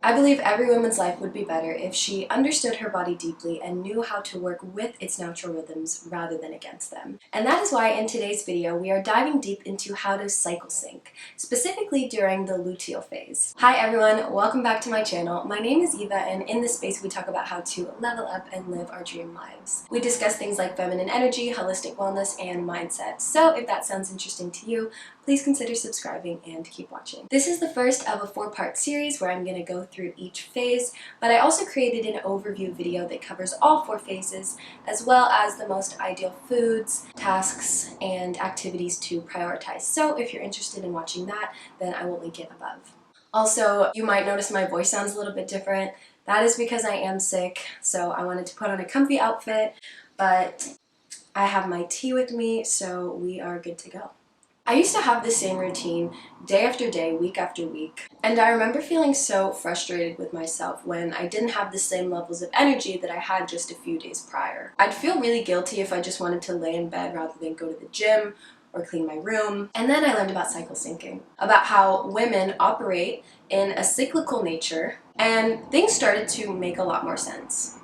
I believe every woman's life would be better if she understood her body deeply and knew how to work with its natural rhythms rather than against them. And that is why in today's video we are diving deep into how to cycle sync, specifically during the luteal phase. Hi everyone, welcome back to my channel. My name is Eva, and in this space we talk about how to level up and live our dream lives. We discuss things like feminine energy, holistic wellness, and mindset. So if that sounds interesting to you, please consider subscribing and keep watching. This is the first of a 4-part series where I'm going to go through each phase, but I also created an overview video that covers all 4 phases, as well as the most ideal foods, tasks, and activities to prioritize. So if you're interested in watching that, then I will link it above. Also, you might notice my voice sounds a little bit different. That is because I am sick, so I wanted to put on a comfy outfit, but I have my tea with me, so we are good to go. I used to have the same routine day after day, week after week, and I remember feeling so frustrated with myself when I didn't have the same levels of energy that I had just a few days prior. I'd feel really guilty if I just wanted to lay in bed rather than go to the gym or clean my room. And then I learned about cycle syncing, about how women operate in a cyclical nature, and things started to make a lot more sense.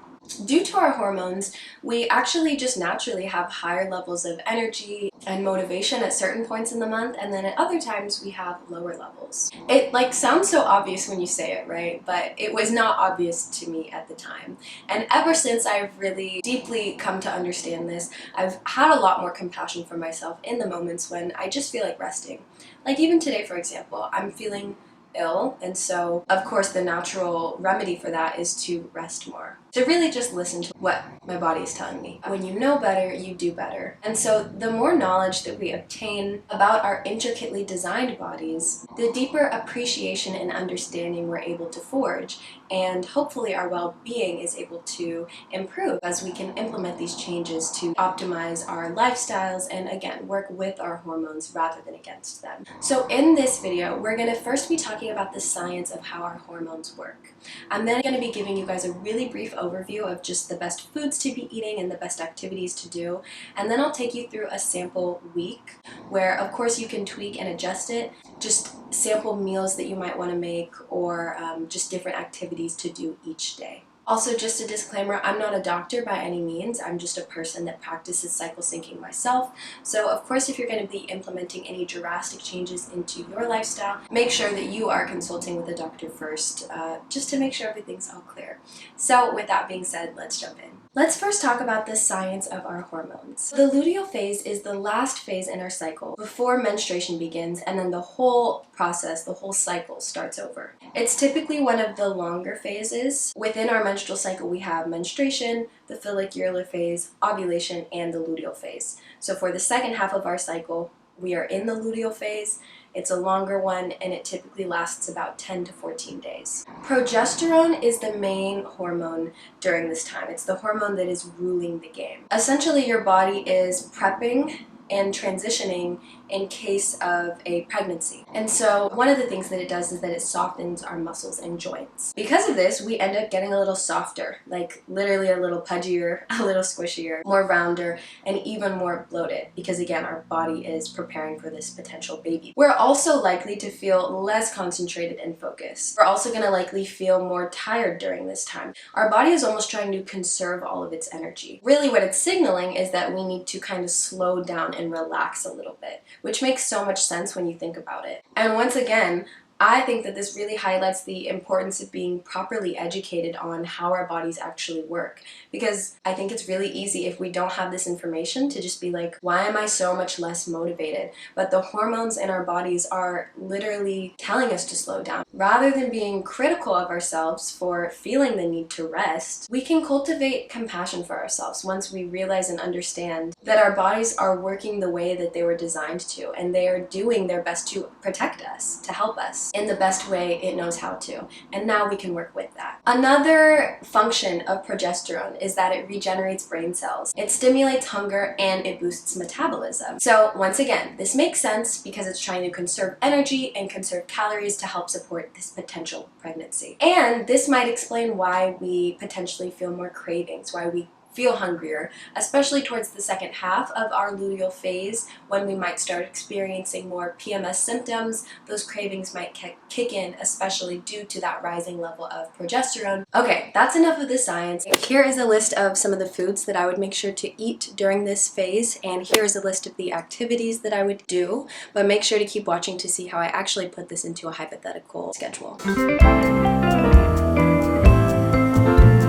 Due to our hormones, we actually just naturally have higher levels of energy and motivation at certain points in the month, and then at other times we have lower levels. It sounds so obvious when you say it, right? But it was not obvious to me at the time. And ever since I've really deeply come to understand this, I've had a lot more compassion for myself in the moments when I just feel like resting. Like even today, for example, I'm feeling ill, and so of course the natural remedy for that is to rest more, to really just listen to what my body is telling me. When you know better, you do better. And so the more knowledge that we obtain about our intricately designed bodies, the deeper appreciation and understanding we're able to forge, and hopefully our well-being is able to improve as we can implement these changes to optimize our lifestyles and, again, work with our hormones rather than against them. So in this video, we're going to first be talking about the science of how our hormones work. I'm then going to be giving you guys a really brief overview of just the best foods to be eating and the best activities to do, and then I'll take you through a sample week where of course you can tweak and adjust it, just sample meals that you might want to make, or just different activities to do each day. Also, just a disclaimer, I'm not a doctor by any means. I'm just a person that practices cycle syncing myself. So of course, if you're going to be implementing any drastic changes into your lifestyle, make sure that you are consulting with a doctor first, just to make sure everything's all clear. So with that being said, let's jump in. Let's first talk about the science of our hormones. The luteal phase is the last phase in our cycle before menstruation begins, and then the whole process, the whole cycle starts over. It's typically one of the longer phases. Within our menstrual cycle, we have menstruation, the follicular phase, ovulation, and the luteal phase. So for the second half of our cycle, we are in the luteal phase. It's a longer one, and it typically lasts about 10 to 14 days. Progesterone is the main hormone during this time. It's the hormone that is ruling the game. Essentially, your body is prepping and transitioning in case of a pregnancy. And so one of the things that it does is that it softens our muscles and joints. Because of this, we end up getting a little softer, like literally a little pudgier, a little squishier, more rounder, and even more bloated, because again, our body is preparing for this potential baby. We're also likely to feel less concentrated and focused. We're also going to likely feel more tired during this time. Our body is almost trying to conserve all of its energy. Really what it's signaling is that we need to kind of slow down and relax a little bit, which makes so much sense when you think about it. And once again, I think that this really highlights the importance of being properly educated on how our bodies actually work, because I think it's really easy if we don't have this information to just be like, why am I so much less motivated? But the hormones in our bodies are literally telling us to slow down. Rather than being critical of ourselves for feeling the need to rest, we can cultivate compassion for ourselves once we realize and understand that our bodies are working the way that they were designed to, and they are doing their best to protect us, to help us in the best way it knows how to. And now we can work with that. Another function of progesterone is that it regenerates brain cells. It stimulates hunger and it boosts metabolism. So once again, this makes sense because it's trying to conserve energy and conserve calories to help support this potential pregnancy. And this might explain why we potentially feel more cravings, why we feel hungrier, especially towards the second half of our luteal phase when we might start experiencing more PMS symptoms. Those cravings might kick in, especially due to that rising level of progesterone. Okay, that's enough of the science. Here is a list of some of the foods that I would make sure to eat during this phase, and here is a list of the activities that I would do, but make sure to keep watching to see how I actually put this into a hypothetical schedule.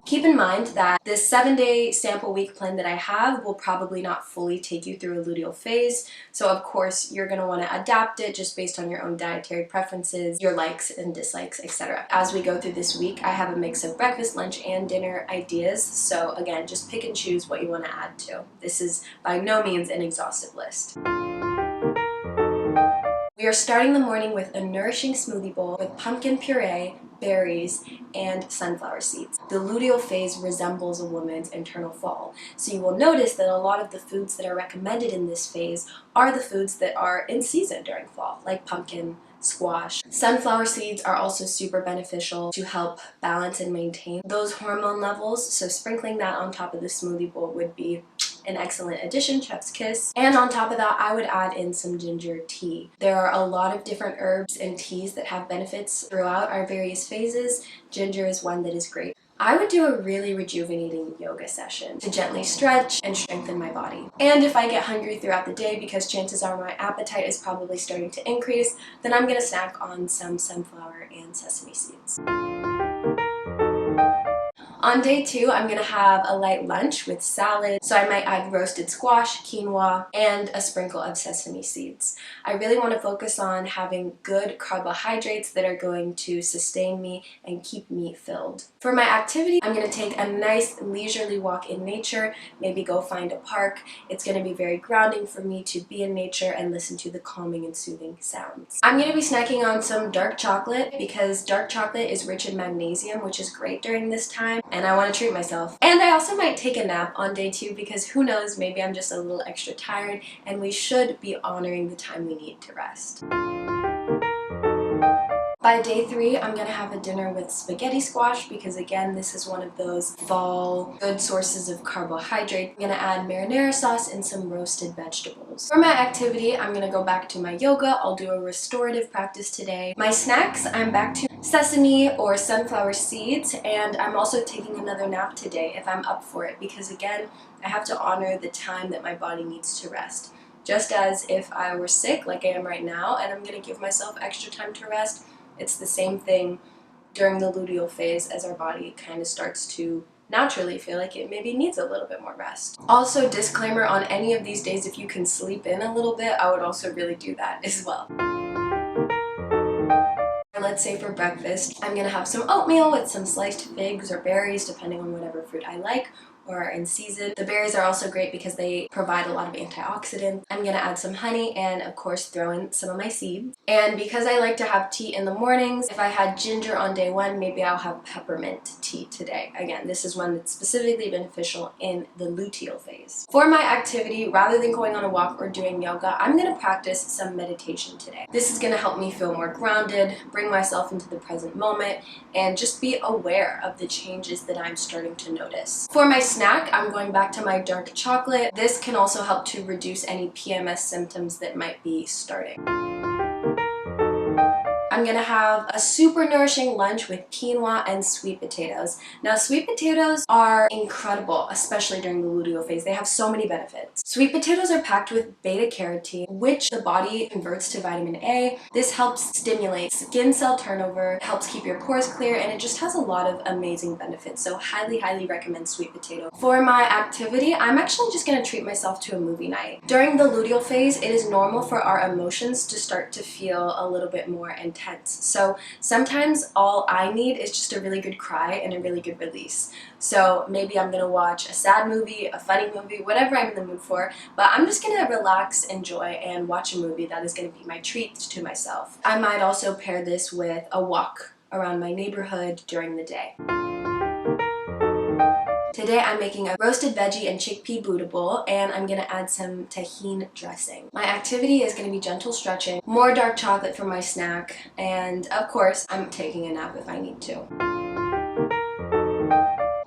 Keep in mind that this 7-day sample week plan that I have will probably not fully take you through a luteal phase, so of course you're going to want to adapt it just based on your own dietary preferences, your likes and dislikes, etc. As we go through this week, I have a mix of breakfast, lunch, and dinner ideas, so again, just pick and choose what you want to add to. This is by no means an exhaustive list. We are starting the morning with a nourishing smoothie bowl with pumpkin puree, berries, and sunflower seeds. The luteal phase resembles a woman's internal fall, so you will notice that a lot of the foods that are recommended in this phase are the foods that are in season during fall, like pumpkin, squash. Sunflower seeds are also super beneficial to help balance and maintain those hormone levels, so sprinkling that on top of the smoothie bowl would be an excellent addition, chef's kiss. And on top of that, I would add in some ginger tea. There are a lot of different herbs and teas that have benefits throughout our various phases. Ginger is one that is great. I would do a really rejuvenating yoga session to gently stretch and strengthen my body. And if I get hungry throughout the day, because chances are my appetite is probably starting to increase, then I'm gonna snack on some sunflower and sesame seeds. On day 2, I'm going to have a light lunch with salad, so I might add roasted squash, quinoa, and a sprinkle of sesame seeds. I really want to focus on having good carbohydrates that are going to sustain me and keep me filled. For my activity, I'm going to take a nice leisurely walk in nature, maybe go find a park. It's going to be very grounding for me to be in nature and listen to the calming and soothing sounds. I'm going to be snacking on some dark chocolate because dark chocolate is rich in magnesium, which is great during this time, and I want to treat myself. And I also might take a nap on day 2 because who knows, maybe I'm just a little extra tired and we should be honoring the time we need to rest. By day 3, I'm going to have a dinner with spaghetti squash because again, this is one of those fall good sources of carbohydrate. I'm going to add marinara sauce and some roasted vegetables. For my activity, I'm going to go back to my yoga. I'll do a restorative practice today. My snacks, I'm back to sesame or sunflower seeds, and I'm also taking another nap today if I'm up for it because again, I have to honor the time that my body needs to rest. Just as if I were sick like I am right now and I'm going to give myself extra time to rest, it's the same thing during the luteal phase as our body kind of starts to naturally feel like it maybe needs a little bit more rest. Also, disclaimer, on any of these days, if you can sleep in a little bit, I would also really do that as well. Let's say for breakfast, I'm going to have some oatmeal with some sliced figs or berries, depending on whatever fruit I like or are in season. The berries are also great because they provide a lot of antioxidants. I'm going to add some honey and of course throw in some of my seeds. And because I like to have tea in the mornings, if I had ginger on day 1, maybe I'll have peppermint tea today. Again, this is one that's specifically beneficial in the luteal phase. For my activity, rather than going on a walk or doing yoga, I'm going to practice some meditation today. This is going to help me feel more grounded, bring myself into the present moment, and just be aware of the changes that I'm starting to notice. For my snack, I'm going back to my dark chocolate. This can also help to reduce any PMS symptoms that might be starting. I'm going to have a super nourishing lunch with quinoa and sweet potatoes. Now, sweet potatoes are incredible, especially during the luteal phase. They have so many benefits. Sweet potatoes are packed with beta-carotene, which the body converts to vitamin A. This helps stimulate skin cell turnover, helps keep your pores clear, and it just has a lot of amazing benefits. So highly, highly recommend sweet potato. For my activity, I'm actually just going to treat myself to a movie night. During the luteal phase, it is normal for our emotions to start to feel a little bit more intense. So sometimes all I need is just a really good cry and a really good release. So maybe I'm gonna watch a sad movie, a funny movie, whatever I'm in the mood for, but I'm just gonna relax, enjoy, and watch a movie that is gonna be my treat to myself. I might also pair this with a walk around my neighborhood during the day. Today I'm making a roasted veggie and chickpea Buddha bowl, and I'm going to add some tahini dressing. My activity is going to be gentle stretching, more dark chocolate for my snack, and of course I'm taking a nap if I need to.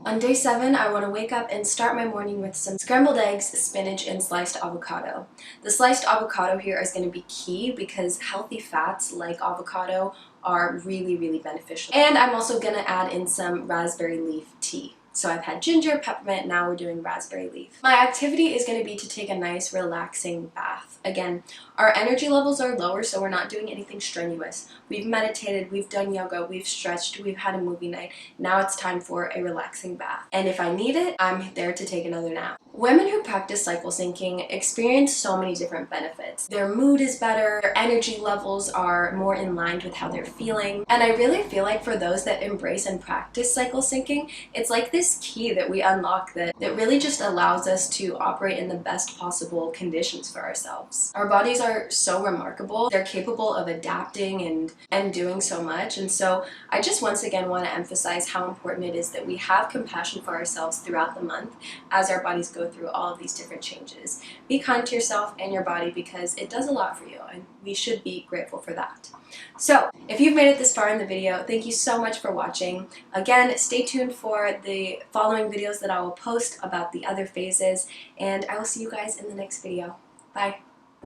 On day 7, I want to wake up and start my morning with some scrambled eggs, spinach, and sliced avocado. The sliced avocado here is going to be key because healthy fats like avocado are really beneficial. And I'm also going to add in some raspberry leaf tea. So I've had ginger, peppermint, now we're doing raspberry leaf. My activity is going to be to take a nice relaxing bath. Again, our energy levels are lower, so we're not doing anything strenuous. We've meditated, we've done yoga, we've stretched, we've had a movie night. Now it's time for a relaxing bath. And if I need it, I'm there to take another nap. Women who practice cycle syncing experience so many different benefits. Their mood is better, their energy levels are more in line with how they're feeling. And I really feel like for those that embrace and practice cycle syncing, it's like this key that we unlock that really just allows us to operate in the best possible conditions for ourselves. Our bodies are so remarkable. They're capable of adapting and doing so much. And so I just once again want to emphasize how important it is that we have compassion for ourselves throughout the month as our bodies go through all of these different changes. Be kind to yourself and your body because it does a lot for you, and we should be grateful for that. So, if you've made it this far in the video, thank you so much for watching. Again, stay tuned for the following videos that I will post about the other phases, and I will see you guys in the next video. Bye!